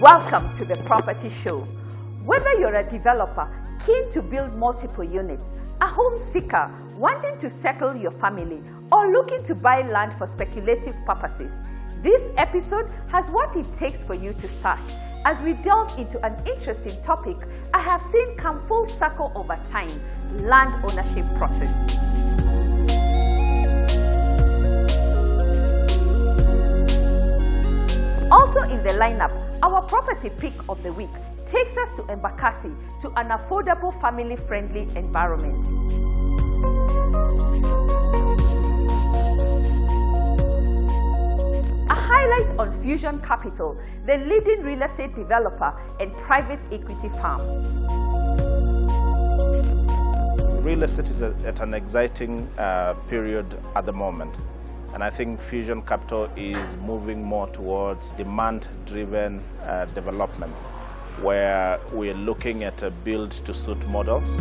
Welcome to the Property Show. Whether you're a developer keen to build multiple units, a home seeker wanting to settle your family, or looking to buy land for speculative purposes, this episode has what it takes for you to start as we delve into an interesting topic I have seen come full circle over time: land ownership process. Also in the lineup, our property pick of the week takes us to Embakasi, to an affordable, family-friendly environment. A highlight on Fusion Capital, the leading real estate developer and private equity firm. Real estate is at an exciting period at the moment. And I think Fusion Capital is moving more towards demand-driven development, where we're looking at a build-to-suit models.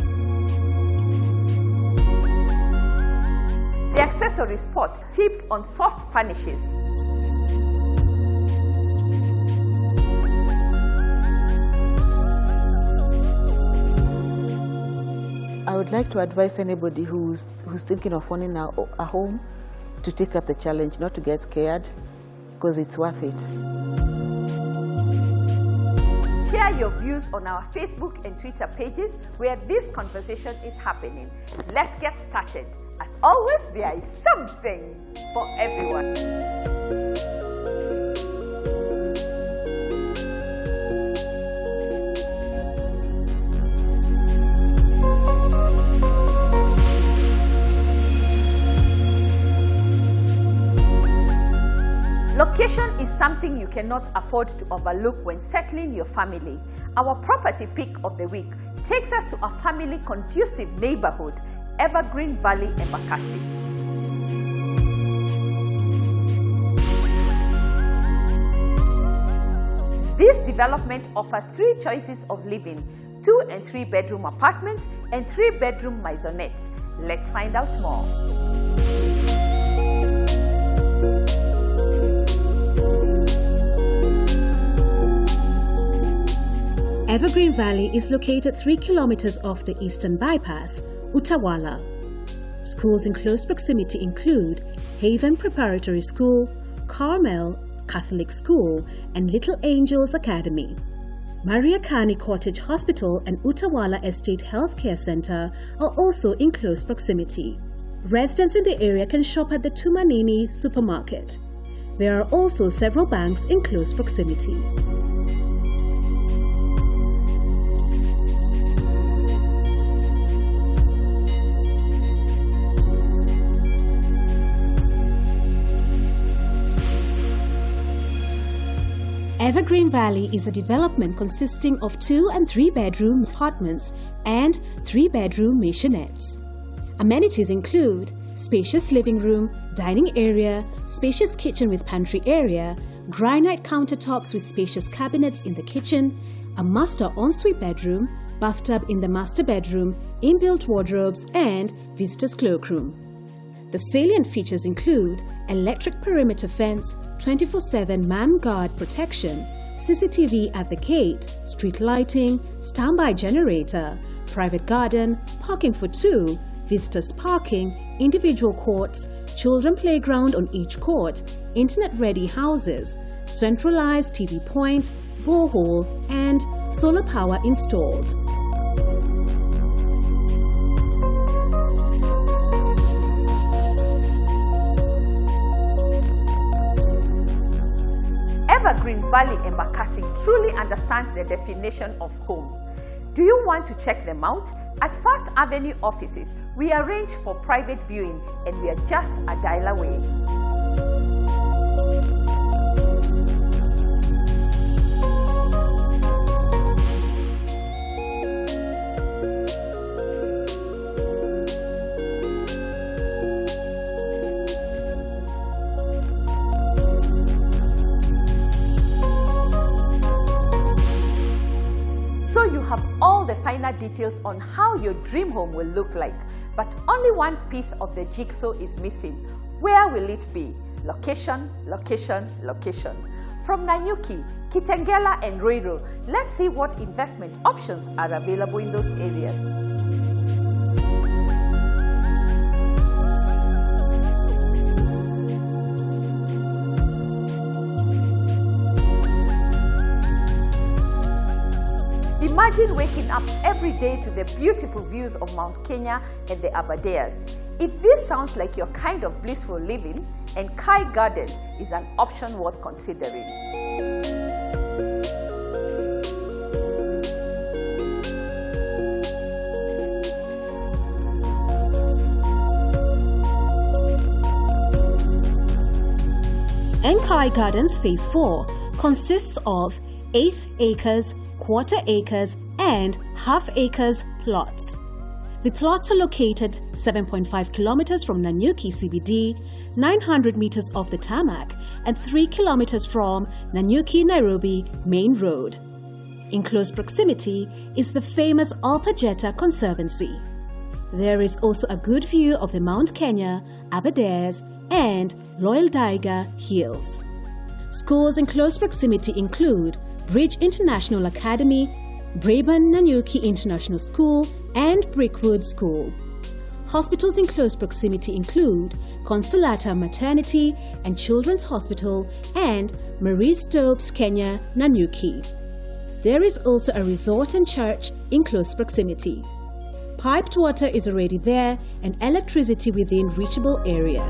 The Accessory Spot tips on soft finishes. I would like to advise anybody who's thinking of owning a home to take up the challenge, not to get scared, because it's worth it. Share your views on our Facebook and Twitter pages where this conversation is happening. Let's get started. As always, there is something for everyone. Location is something you cannot afford to overlook when settling your family. Our property pick of the week takes us to a family-conducive neighborhood, Evergreen Valley, Embakasi. This development offers 3 choices of living: 2- and 3-bedroom apartments and 3-bedroom maisonettes. Let's find out more. Evergreen Valley is located 3 kilometers off the Eastern Bypass, Utawala. Schools in close proximity include Haven Preparatory School, Carmel Catholic School, and Little Angels Academy. Maria Kani Cottage Hospital and Utawala Estate Healthcare Center are also in close proximity. Residents in the area can shop at the Tumanini supermarket. There are also several banks in close proximity. Evergreen Valley is a development consisting of 2- and 3-bedroom apartments and 3-bedroom maisonettes. Amenities include spacious living room, dining area, spacious kitchen with pantry area, granite countertops with spacious cabinets in the kitchen, a master ensuite bedroom, bathtub in the master bedroom, inbuilt wardrobes, and visitor's cloakroom. The salient features include electric perimeter fence, 24/7 man guard protection, CCTV at the gate, street lighting, standby generator, private garden, parking for 2, visitors parking, individual courts, children playground on each court, internet-ready houses, centralized TV point, borehole, and solar power installed. Evergreen Valley Embakasi truly understands the definition of home. Do you want to check them out? At First Avenue offices, we arrange for private viewing and we are just a dial away. All the finer details on how your dream home will look like, but only one piece of the jigsaw is missing. Where will it be? Location, location, location. From Nanyuki, Kitengela and Roiro, let's see what investment options are available in those areas. Imagine waking up every day to the beautiful views of Mount Kenya and the Aberdares. If this sounds like your kind of blissful living, Enkai Gardens is an option worth considering. Enkai Gardens Phase 4 consists of 1/8 acres, 1/4 acres and 1/2 acres plots. The plots are located 7.5 kilometers from Nanyuki CBD, 900 meters off the tarmac, and 3 kilometers from Nanyuki-Nairobi Main Road. In close proximity is the famous Alpajeta Conservancy. There is also a good view of the Mount Kenya, Aberdares, and Loyal Daiga Hills. Schools in close proximity include Bridge International Academy, Braeburn Nanyuki International School, and Brickwood School. Hospitals in close proximity include Consolata Maternity and Children's Hospital and Marie Stopes Kenya Nanyuki. There is also a resort and church in close proximity. Piped water is already there and electricity within reachable area.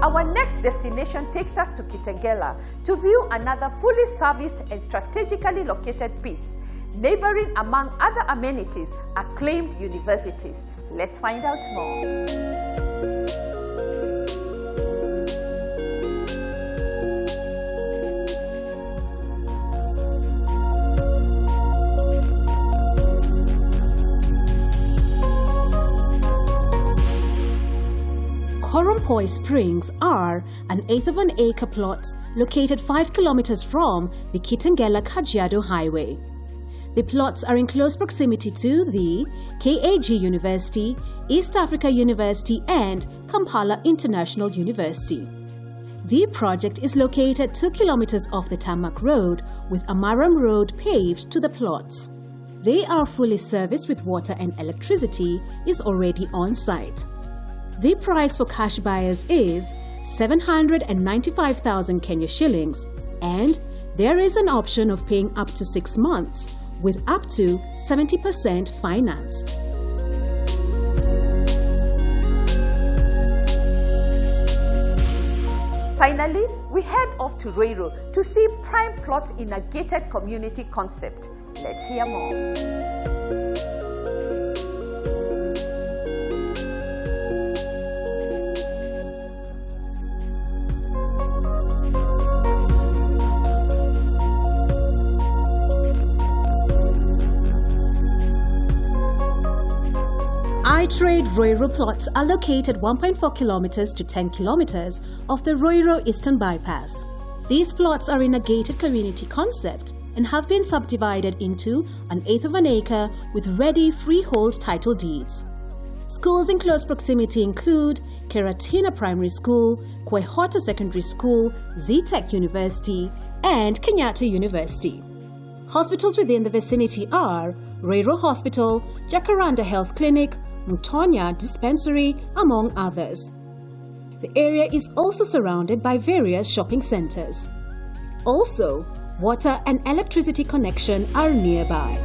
Our next destination takes us to Kitengela to view another fully serviced and strategically located piece, neighboring among other amenities, acclaimed universities. Let's find out more. Korompai Springs are an 1/8 of an acre plots located 5 kilometers from the Kitengela-Kajiado Highway. The plots are in close proximity to the KAG University, East Africa University and Kampala International University. The project is located 2 kilometers off the tarmac road with Amaram Road paved to the plots. They are fully serviced with water and electricity is already on site. The price for cash buyers is 795,000 Kenya shillings, and there is an option of paying up to 6 months with up to 70% financed. Finally, we head off to Roiro to see prime plots in a gated community concept. Let's hear more. I-Trade Roiro plots are located 1.4 kilometers to 10 kilometers of the Roiro Eastern Bypass. These plots are in a gated community concept and have been subdivided into an 1/8 of an acre with ready freehold title deeds. Schools in close proximity include Keratina Primary School, Kwehota Secondary School, Z-Tech University, and Kenyatta University. Hospitals within the vicinity are Roiro Hospital, Jacaranda Health Clinic, Mutonya Dispensary, among others. The area is also surrounded by various shopping centers. Also, water and electricity connection are nearby.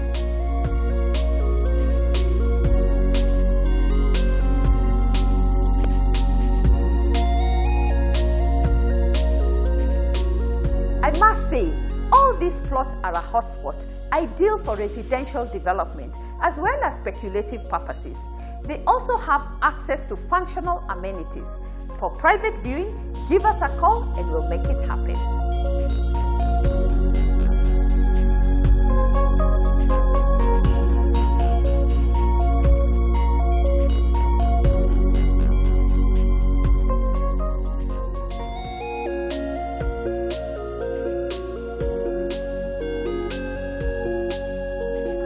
I must say, all these plots are a hotspot, ideal for residential development as well as speculative purposes. They also have access to functional amenities. For private viewing, give us a call and we'll make it happen.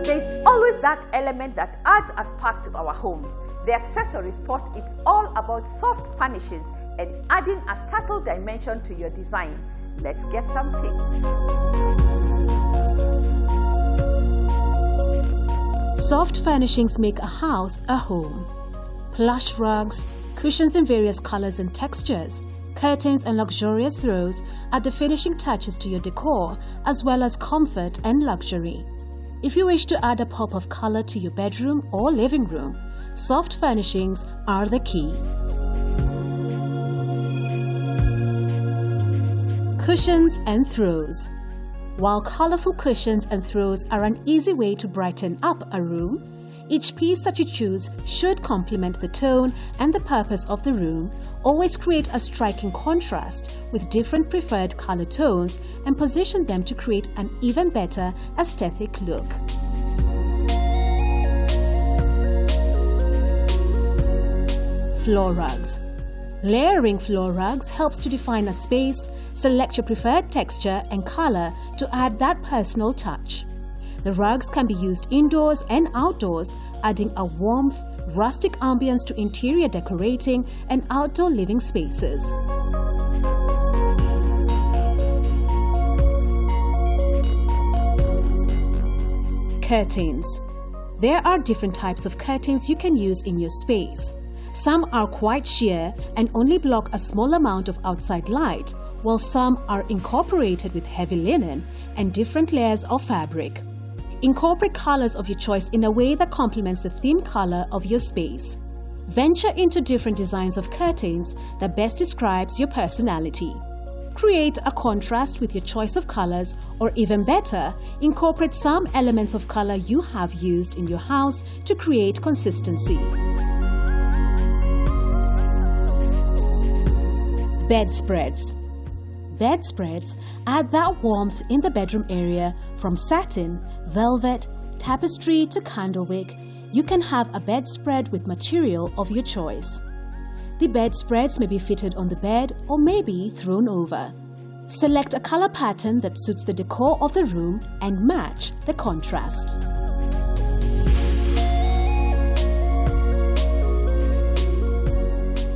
There's always that element that adds a spark to our homes. The Accessory Spot is all about soft furnishings and adding a subtle dimension to your design. Let's get some tips. Soft furnishings make a house a home. Plush rugs, cushions in various colors and textures, curtains and luxurious throws are the finishing touches to your decor, as well as comfort and luxury. If you wish to add a pop of color to your bedroom or living room, soft furnishings are the key. Cushions and throws. While colorful cushions and throws are an easy way to brighten up a room, each piece that you choose should complement the tone and the purpose of the room, always create a striking contrast with different preferred color tones and position them to create an even better aesthetic look. Floor rugs. Layering floor rugs helps to define a space, select your preferred texture and color to add that personal touch. The rugs can be used indoors and outdoors, adding a warmth, rustic ambience to interior decorating and outdoor living spaces. Curtains. There are different types of curtains you can use in your space. Some are quite sheer and only block a small amount of outside light, while some are incorporated with heavy linen and different layers of fabric. Incorporate colors of your choice in a way that complements the theme color of your space. Venture into different designs of curtains that best describes your personality. Create a contrast with your choice of colors, or even better, incorporate some elements of color you have used in your house to create consistency. Bedspreads. Bedspreads add that warmth in the bedroom area. From satin, velvet, tapestry to candlewick, you can have a bedspread with material of your choice. The bedspreads may be fitted on the bed or may be thrown over. Select a color pattern that suits the decor of the room and match the contrast.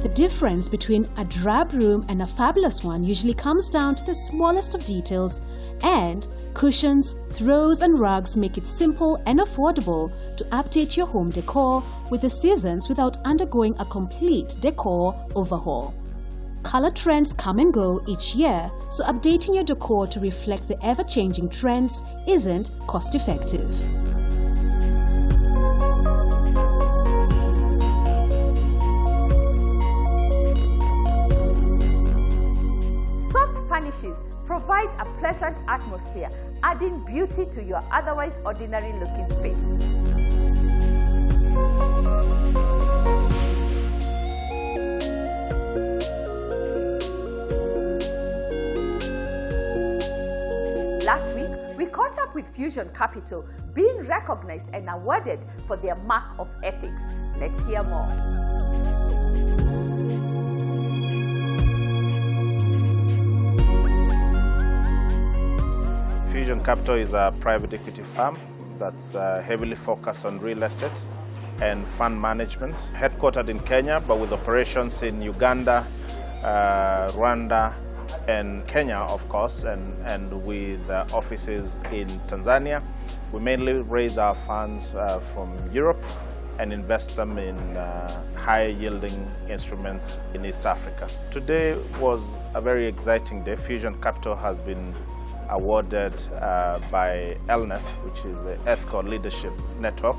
The difference between a drab room and a fabulous one usually comes down to the smallest of details, and cushions, throws and rugs make it simple and affordable to update your home decor with the seasons without undergoing a complete decor overhaul. Color trends come and go each year, so updating your decor to reflect the ever-changing trends isn't cost-effective. Furnishes provide a pleasant atmosphere, adding beauty to your otherwise ordinary looking space. Last week, we caught up with Fusion Capital, being recognized and awarded for their mark of ethics. Let's hear more. Fusion Capital is a private equity firm that's heavily focused on real estate and fund management, headquartered in Kenya, but with operations in Uganda, Rwanda, and Kenya, of course, and with offices in Tanzania. We mainly raise our funds from Europe and invest them in high-yielding instruments in East Africa. Today was a very exciting day. Fusion Capital has been awarded by ELNET, which is the Ethical Leadership Network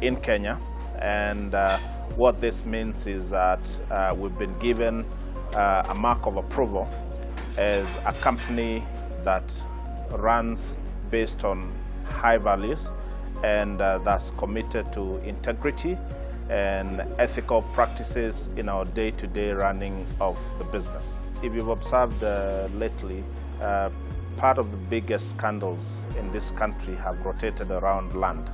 in Kenya. And what this means is that we've been given a mark of approval as a company that runs based on high values and that's committed to integrity and ethical practices in our day-to-day running of the business. If you've observed lately, part of the biggest scandals in this country have rotated around land,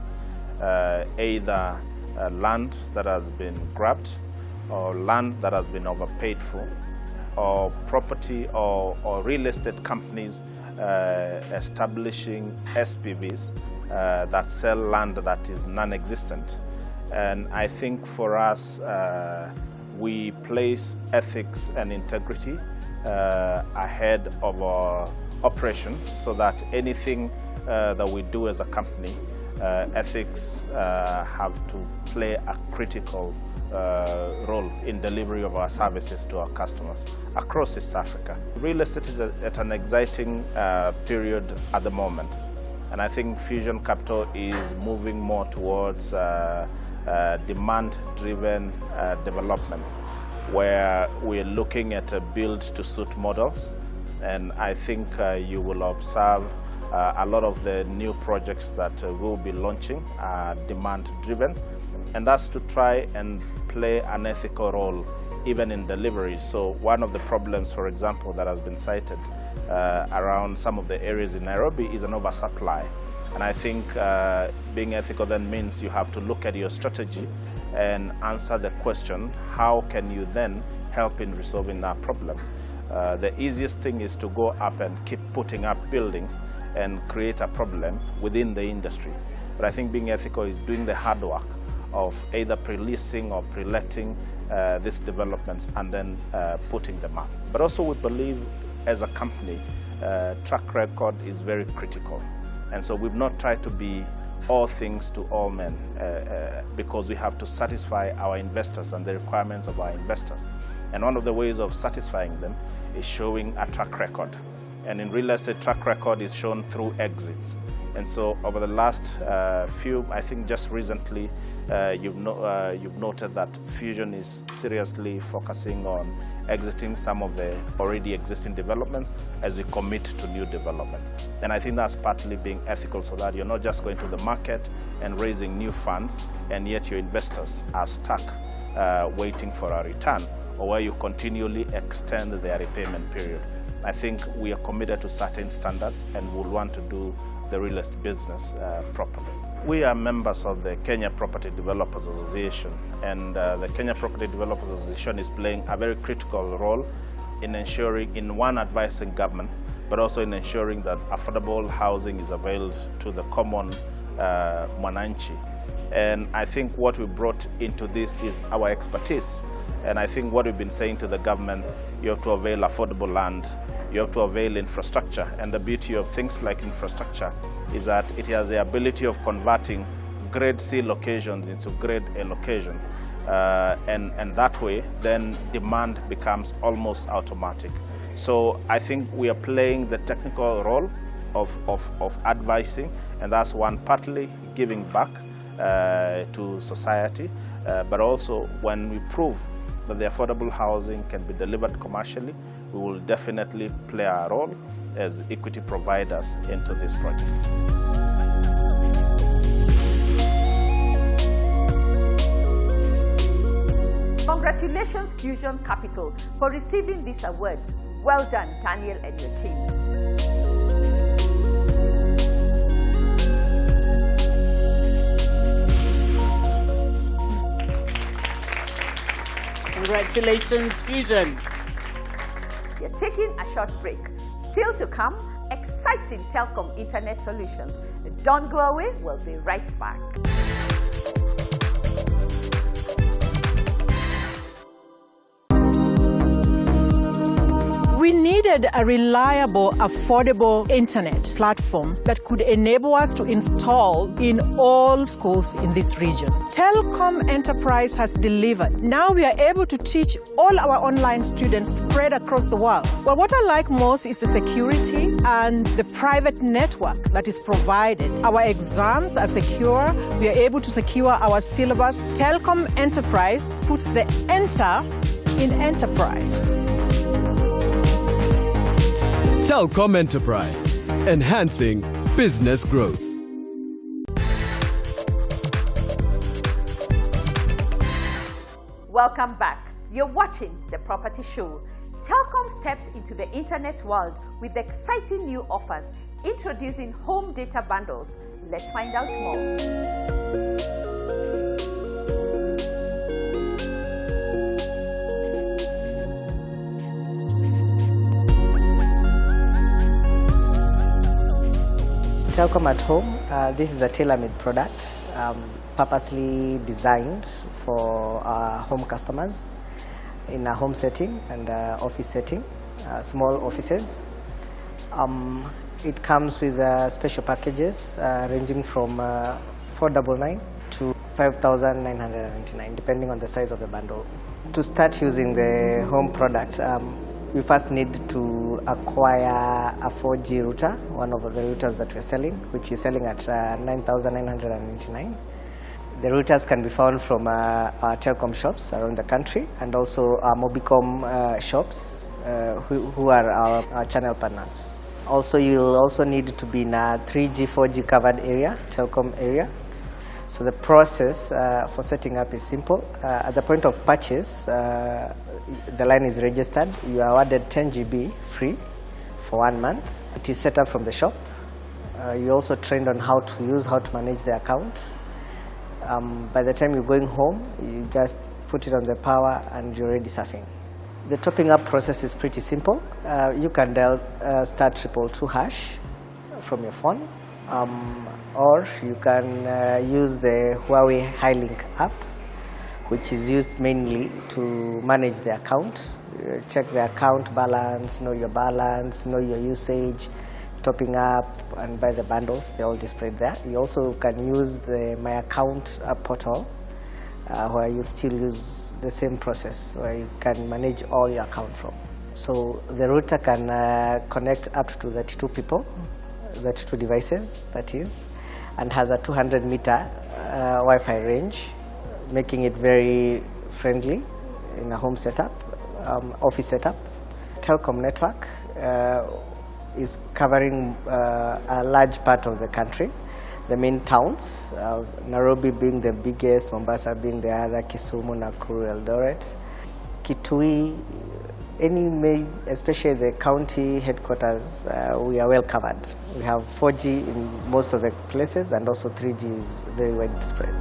either land that has been grabbed or land that has been overpaid for, or property or real estate companies establishing SPVs that sell land that is non-existent. And I think for us, we place ethics and integrity ahead of our operations, so that anything that we do as a company, ethics have to play a critical role in delivery of our services to our customers across East Africa. Real estate is at an exciting period at the moment, and I think Fusion Capital is moving more towards demand-driven development, where we're looking at build-to-suit models. And I think you will observe a lot of the new projects that we'll be launching are demand-driven, and that's to try and play an ethical role even in delivery. So one of the problems, for example, that has been cited around some of the areas in Nairobi is an oversupply. And I think being ethical then means you have to look at your strategy and answer the question, how can you then help in resolving that problem? The easiest thing is to go up and keep putting up buildings and create a problem within the industry. But I think being ethical is doing the hard work of either pre-leasing or pre-letting these developments and then putting them up. But also we believe as a company, track record is very critical. And so we've not tried to be all things to all men because we have to satisfy our investors and the requirements of our investors. And one of the ways of satisfying them is showing a track record. And in real estate, track record is shown through exits. And so over the last few, I think just recently, you've noted that Fusion is seriously focusing on exiting some of the already existing developments as we commit to new development. And I think that's partly being ethical, so that you're not just going to the market and raising new funds, and yet your investors are stuck waiting for a return, or where you continually extend their repayment period. I think we are committed to certain standards and will want to do the real estate business properly. We are members of the Kenya Property Developers Association, and the Kenya Property Developers Association is playing a very critical role in ensuring, in one, advising government, but also in ensuring that affordable housing is available to the common mwananchi. And I think what we brought into this is our expertise. And I think what we've been saying to the government, you have to avail affordable land, you have to avail infrastructure. And the beauty of things like infrastructure is that it has the ability of converting grade C locations into grade A locations. And that way, then demand becomes almost automatic. So I think we are playing the technical role of advising, and that's one, partly giving back to society, but also when we prove that the affordable housing can be delivered commercially, we will definitely play our role as equity providers into these projects. Congratulations, Fusion Capital, for receiving this award. Well done, Daniel and your team. Congratulations, Fusion. We are taking a short break. Still to come, exciting telecom internet solutions. Don't go away, we'll be right back. We needed a reliable, affordable internet platform that could enable us to install in all schools in this region. Telecom Enterprise has delivered. Now we are able to teach all our online students spread across the world. Well, what I like most is the security and the private network that is provided. Our exams are secure. We are able to secure our syllabus. Telecom Enterprise puts the enter in enterprise. Telcom Enterprise, enhancing business growth. Welcome back. You're watching The Property Show. Telcom steps into the internet world with exciting new offers, introducing home data bundles. Let's find out more. Telcom at Home, this is a tailor-made product, purposely designed for our home customers in a home setting and office setting, small offices. It comes with special packages ranging from 499 to 5,999, depending on the size of the bundle. To start using the home product, you first need to acquire a 4G router, one of the routers that we're selling, which is selling at 9,999. The routers can be found from our telecom shops around the country, and also our Mobicom shops, who are our channel partners. Also, you'll also need to be in a 3G, 4G covered area, telecom area. So the process for setting up is simple. At the point of purchase, the line is registered. You are awarded 10 GB free for 1 month. It is set up from the shop. You're also trained on how to manage the account. By the time you're going home, you just put it on the power and you're already surfing. The topping up process is pretty simple. You can dial *222# from your phone, or you can use the Huawei Highlink app, which is used mainly to manage the account. Check the account balance, know your balance, know your usage, topping up, and buy the bundles. They're all displayed there. You also can use the My Account portal, where you still use the same process, where you can manage all your account from. So the router can connect up to 32 people, 32 devices, that is, and has a 200-meter Wi-Fi range, making it very friendly in a home setup, office setup. Telcom network is covering a large part of the country. The main towns, Nairobi being the biggest, Mombasa being the other, Kisumu, Nakuru, Eldoret, Kitui, especially the county headquarters, we are well covered. We have 4G in most of the places, and also 3G is very widespread.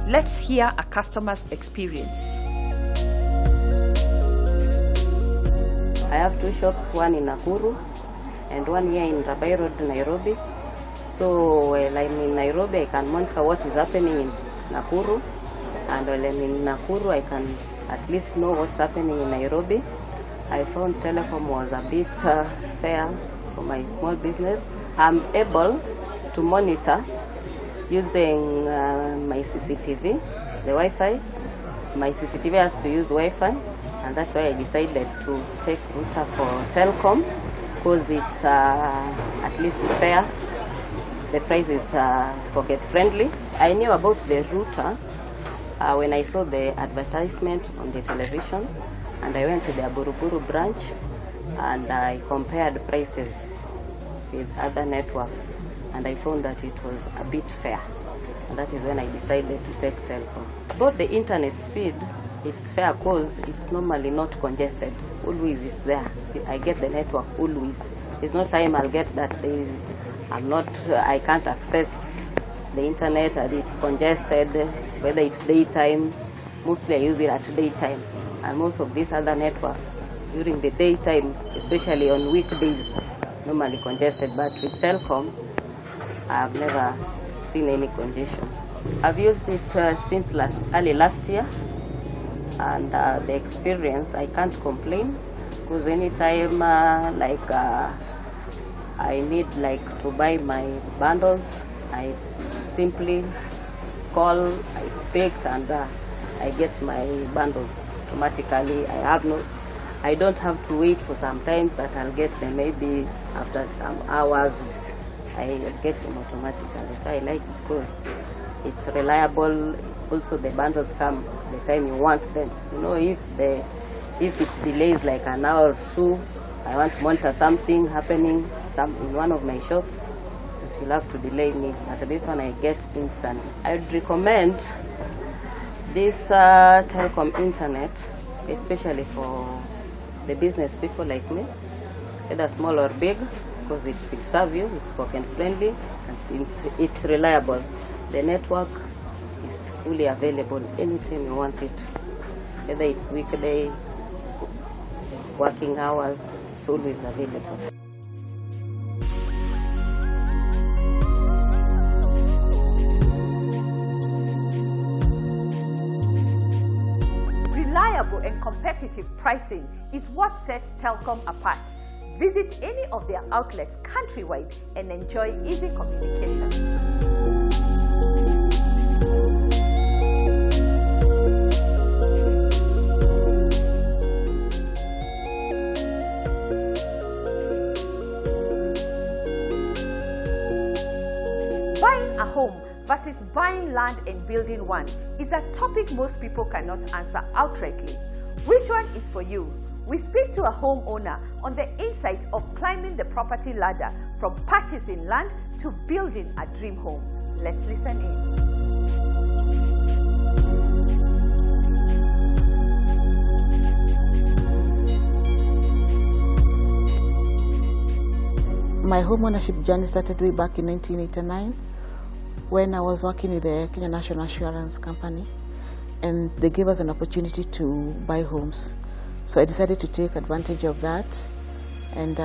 Let's hear a customer's experience. I have 2 shops, one in Nakuru and one here in Rabai Road, Nairobi. So while I'm in Nairobi, I can monitor what is happening in Nakuru, and while I'm in Nakuru, I can at least know what's happening in Nairobi. I found telecom was a bit fair for my small business. I'm able to monitor using my CCTV, the Wi-Fi. My CCTV has to use Wi-Fi, and that's why I decided to take router for telecom, because it's at least fair. The price is pocket friendly. I knew about the router when I saw the advertisement on the television, and I went to the Buruburu branch and I compared prices with other networks, and I found that it was a bit fair, and that is when I decided to take telecom. About the internet speed, it's fair because it's normally not congested. Always it's there. I get the network always. There's no time I'll get that I can't access the internet and it's congested, whether it's daytime. Mostly I use it at daytime, and most of these other networks during the daytime, especially on weekdays, normally congested. But with telecom, I've never seen any congestion. I've used it since early last year, and the experience, I can't complain, because anytime I need to buy my bundles, I simply call, I speak, and I get my bundles automatically. I don't have to wait for some time, but I'll get them maybe after some hours. I get them automatically. So I like it because it's reliable. Also, the bundles come the time you want them. You know, if it delays like an hour or 2, I want to monitor something happening in one of my shops, it will have to delay me. But this one I get instantly. I would recommend this telecom internet, especially for the business people like me, whether small or big, because it will serve you, it's pocket friendly, and it's reliable. The network is fully available anytime you want it, whether it's weekday, working hours, it's always available. Reliable and competitive pricing is what sets Telkom apart. Visit any of their outlets countrywide and enjoy easy communication. Buying a home versus buying land and building one is a topic most people cannot answer outrightly. Which one is for you? We speak to a homeowner on the insights of climbing the property ladder from purchasing land to building a dream home. Let's listen in. My home ownership journey started way back in 1989 when I was working with the Kenya National Insurance Company, and they gave us an opportunity to buy homes. So I decided to take advantage of that, and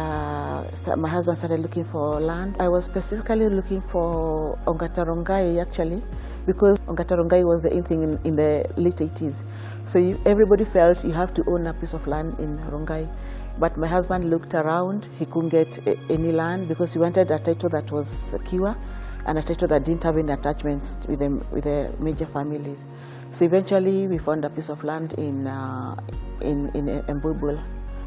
my husband started looking for land. I was specifically looking for Ongata Rongai actually, because Ongata Rongai was the in thing in the late 80s. So everybody felt you have to own a piece of land in Rongai. But my husband looked around, he couldn't get any land because he wanted a title that was secure and a title that didn't have any attachments with the major families. So eventually we found a piece of land in Mbulbul,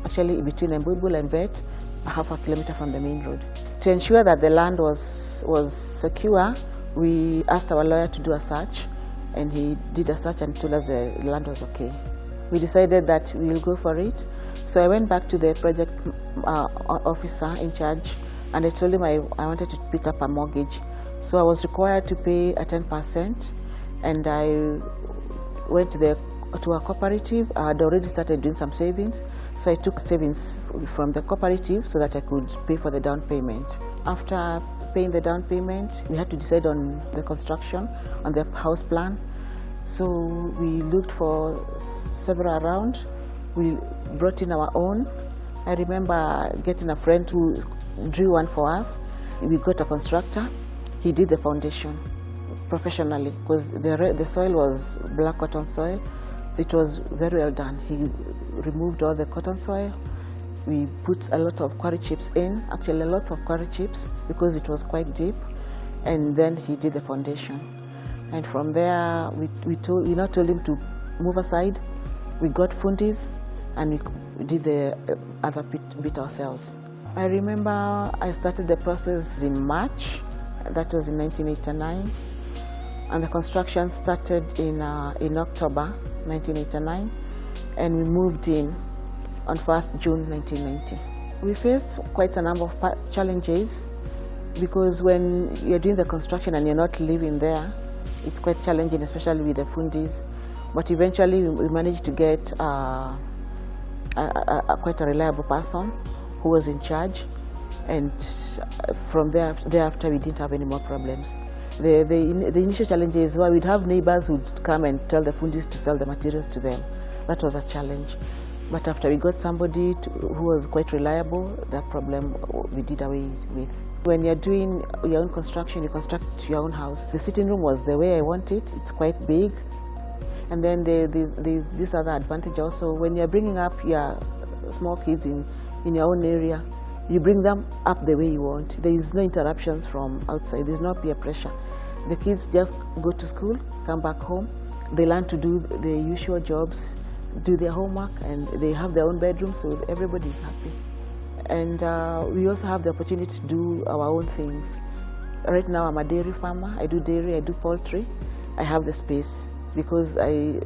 actually between Mbulbul and Vet, half a kilometer from the main road. To ensure that the land was secure, we asked our lawyer to do a search, and he did a search and told us the land was okay. We decided that we'll go for it. So I went back to the project officer in charge, and I told him I wanted to pick up a mortgage. So I was required to pay a 10%, and I went to a cooperative. I had already started doing some savings, so I took savings from the cooperative so that I could pay for the down payment. After paying the down payment, we had to decide on the construction, on the house plan. So we looked for several around. We brought in our own. I remember getting a friend who drew one for us. We got a constructor. He did the foundation professionally because the soil was black cotton soil. It was very well done. He removed all the cotton soil. We put a lot of quarry chips in, actually a lot of quarry chips because it was quite deep. And then he did the foundation. And from there, we told him to move aside. We got fundis and we did the other bit ourselves. I remember I started the process in March. That was in 1989. And the construction started in October 1989. And we moved in on 1st June 1990. We faced quite a number of challenges because when you're doing the construction and you're not living there, it's quite challenging, especially with the fundis. But eventually we managed to get quite a reliable person who was in charge. And from thereafter we didn't have any more problems. The initial challenges were we'd have neighbors who'd come and tell the fundis to sell the materials to them. That was a challenge. But after we got somebody who was quite reliable, that problem we did away with. When you're doing your own construction, you construct your own house. The sitting room was the way I want it. It's quite big. And then there's this other advantage also. When you're bringing up your small kids in your own area, you bring them up the way you want. There is no interruptions from outside. There's no peer pressure. The kids just go to school, come back home. They learn to do the usual jobs, do their homework, and they have their own bedroom, so everybody's happy. And we also have the opportunity to do our own things. Right now I'm a dairy farmer. I do dairy, I do poultry. I have the space because I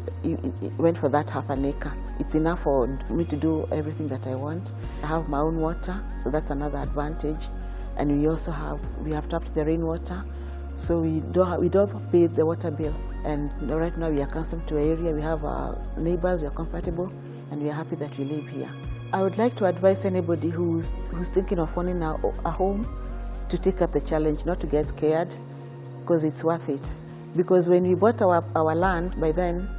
went for that half an acre. It's enough for me to do everything that I want. I have my own water, so that's another advantage. And we also have tapped the rainwater, so we don't pay the water bill. And right now we are accustomed to our area. We have our neighbors, we are comfortable, and we are happy that we live here. I would like to advise anybody who's thinking of owning a home to take up the challenge, not to get scared, because it's worth it. Because when we bought our land, by then,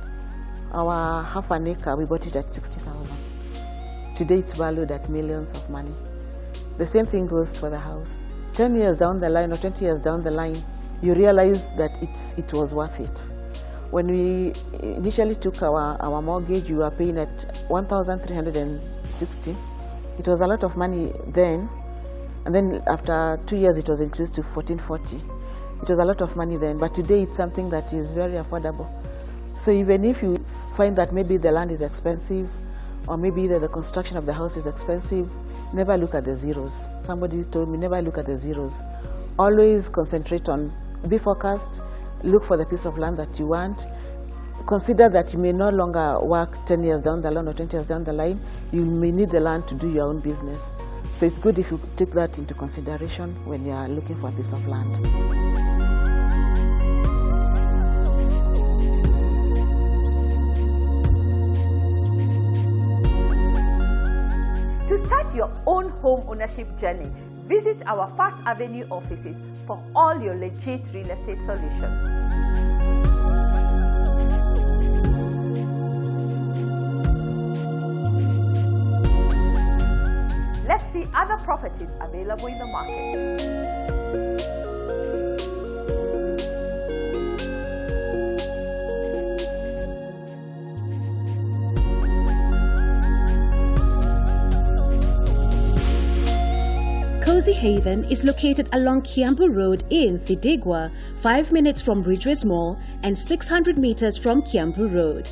our half an acre, we bought it at 60,000. Today it's valued at millions of money. The same thing goes for the house. 10 years down the line or 20 years down the line, you realize that it was worth it. When we initially took our mortgage, we were paying at 1,360. It was a lot of money then, and then after 2 years it was increased to 1,440. It was a lot of money then, but today it's something that is very affordable. So even if you find that maybe the land is expensive, or maybe the construction of the house is expensive, never look at the zeros. Somebody told me, never look at the zeros. Always concentrate on, be focused, look for the piece of land that you want. Consider that you may no longer work 10 years down the line or 20 years down the line. You may need the land to do your own business. So it's good if you take that into consideration when you are looking for a piece of land. To start your own home ownership journey, visit our First Avenue offices for all your legit real estate solutions. Let's see other properties available in the market. Cozy Haven is located along Kiambu Road in Thindigua, 5 minutes from Ridgeways Mall and 600 meters from Kiambu Road.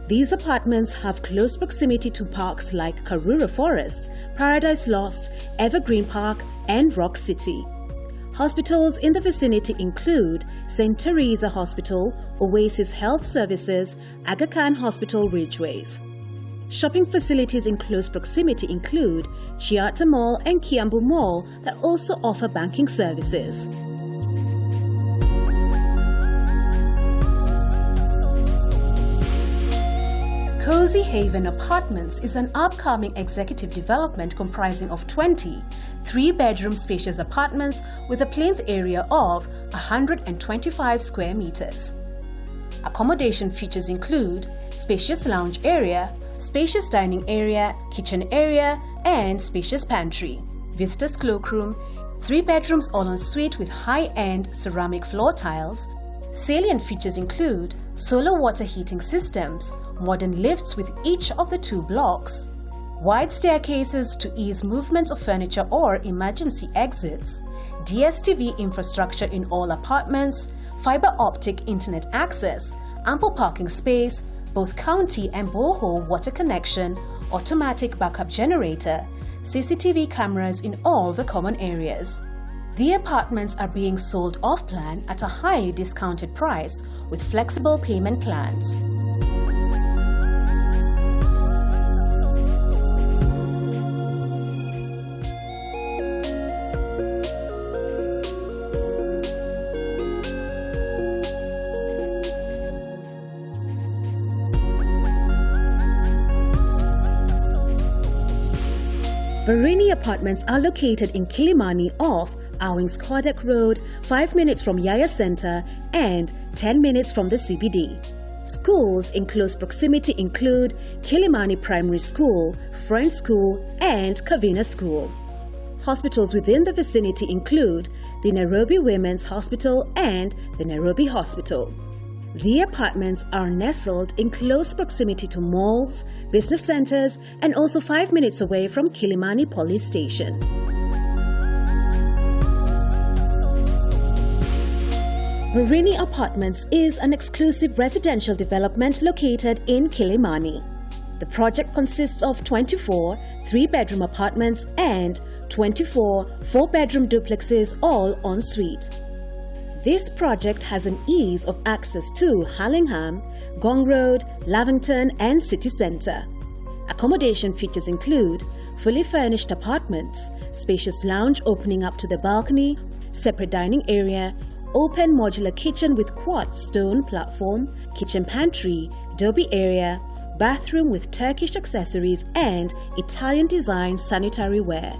These apartments have close proximity to parks like Karura Forest, Paradise Lost, Evergreen Park, and Rock City. Hospitals in the vicinity include St. Teresa Hospital, Oasis Health Services, Aga Khan Hospital Ridgeways. Shopping facilities in close proximity include Shiata Mall and Kiambu Mall that also offer banking services. Cozy Haven Apartments is an upcoming executive development comprising of 20 three-bedroom spacious apartments with a plinth area of 125 square meters. Accommodation features include spacious lounge area, spacious dining area, kitchen area, and spacious pantry, visitors cloakroom, 3 bedrooms all-en-suite with high-end ceramic floor tiles. Salient features include solar water heating systems, modern lifts with each of the 2 blocks, wide staircases to ease movements of furniture or emergency exits, DSTV infrastructure in all apartments, fiber optic internet access, ample parking space, both county and borehole water connection, automatic backup generator, CCTV cameras in all the common areas. The apartments are being sold off-plan at a highly discounted price with flexible payment plans. Barini Apartments are located in Kilimani off Owings Kodak Road, 5 minutes from Yaya Center and 10 minutes from the CBD. Schools in close proximity include Kilimani Primary School, French School, and Kavina School. Hospitals within the vicinity include the Nairobi Women's Hospital and the Nairobi Hospital. The apartments are nestled in close proximity to malls, business centers, and also 5 minutes away from Kilimani Police Station. Barini Apartments is an exclusive residential development located in Kilimani. The project consists of 24 3-bedroom apartments and 24 4-bedroom duplexes, all en suite. This project has an ease of access to Hallingham, Gong Road, Lavington, and City Centre. Accommodation features include fully furnished apartments, spacious lounge opening up to the balcony, separate dining area, open modular kitchen with quartz stone platform, kitchen pantry, adobe area, bathroom with Turkish accessories, and Italian design sanitary ware.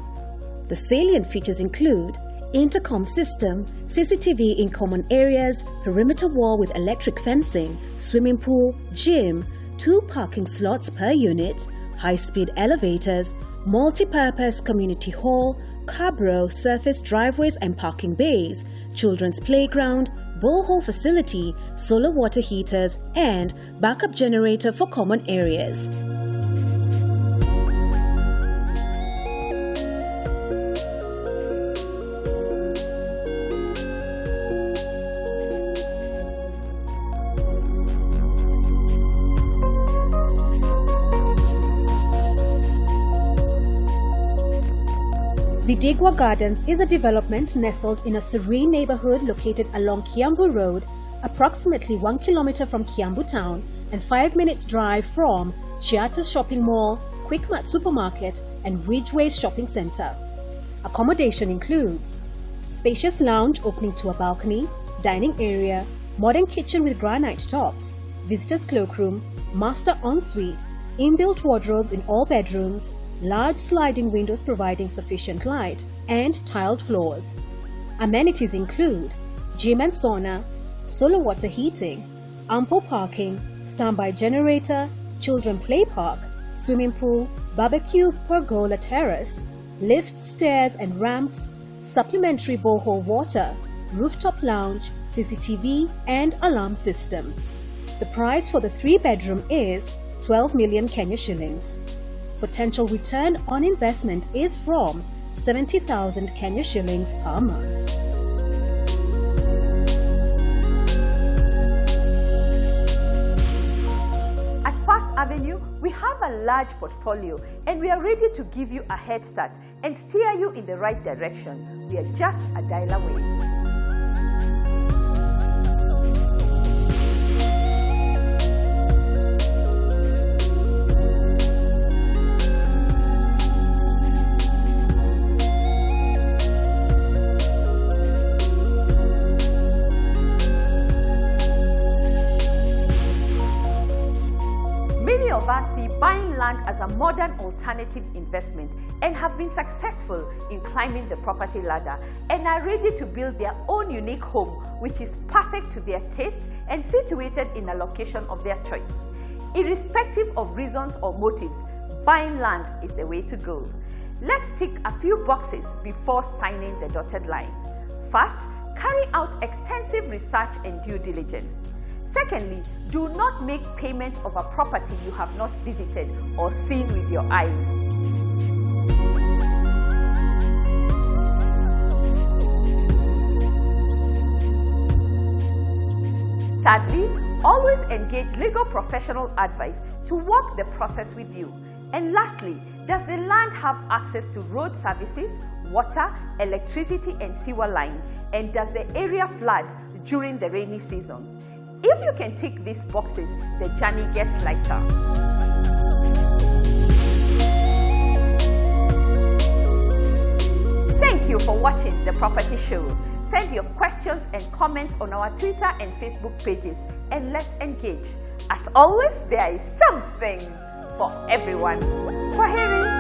The salient features include intercom system, CCTV in common areas, perimeter wall with electric fencing, swimming pool, gym, 2 parking slots per unit, high-speed elevators, multi-purpose community hall, cabro, surface driveways and parking bays, children's playground, borehole facility, solar water heaters, and backup generator for common areas. Thindigua Gardens is a development nestled in a serene neighborhood located along Kiambu Road, approximately 1 kilometer from Kiambu Town and 5 minutes drive from Chiata's Shopping Mall, Quickmart Supermarket and Ridgeway Shopping Center. Accommodation includes spacious lounge opening to a balcony, dining area, modern kitchen with granite tops, visitor's cloakroom, master ensuite, inbuilt wardrobes in all bedrooms, large sliding windows providing sufficient light, and tiled floors. Amenities include gym and sauna, solar water heating, ample parking, standby generator, children play park, swimming pool, barbecue, pergola terrace, lift, stairs and ramps, supplementary borehole water, rooftop lounge, CCTV and alarm system. The price for the 3-bedroom is 12 million Kenya shillings. Potential return on investment is from 70,000 Kenya shillings per month. At First Avenue, we have a large portfolio and we are ready to give you a head start and steer you in the right direction. We are just a dial away. Buying land as a modern alternative investment and have been successful in climbing the property ladder and are ready to build their own unique home which is perfect to their taste and situated in a location of their choice. Irrespective of reasons or motives, buying land is the way to go. Let's tick a few boxes before signing the dotted line. First, carry out extensive research and due diligence. Secondly, do not make payments of a property you have not visited or seen with your eyes. Thirdly, always engage legal professional advice to walk the process with you. And lastly, does the land have access to road services, water, electricity and sewer line? And does the area flood during the rainy season? If you can tick these boxes, the journey gets lighter. Thank you for watching The Property Show. Send your questions and comments on our Twitter and Facebook pages and let's engage. As always, there is something for everyone. Kwaheri.